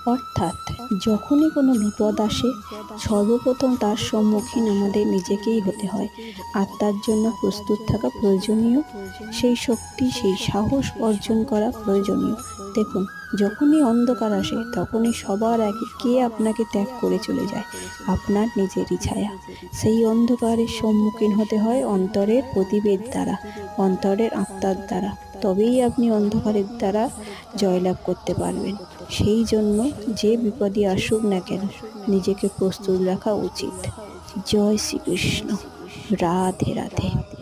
অর্থাৎ যখনই কোনো বিপদ আসে সর্বপ্রথম তার সম্মুখীন আমাদের নিজেকেই হতে হয়। আত্মার জন্য প্রস্তুত থাকা প্রয়োজনীয়, সেই শক্তি সেই সাহস অর্জন করা প্রয়োজনীয়। দেখুন, যখনই অন্ধকার আসে তখনই সবার আগে কে আপনাকে ত্যাগ করে চলে যায়? আপনার নিজেরই ছায়া। সেই অন্ধকারের সম্মুখীন হতে হয় অন্তরের প্রতিভেদ দ্বারা, অন্তরের আত্মার দ্বারা। তবেই আপনি অন্ধকারের দ্বারা জয়লাভ করতে পারবেন। সেই জন্য যে বিপদই আসুক না কেন নিজেকে প্রস্তুত রাখা উচিত। জয় শ্রীকৃষ্ণ। রাধে রাধে।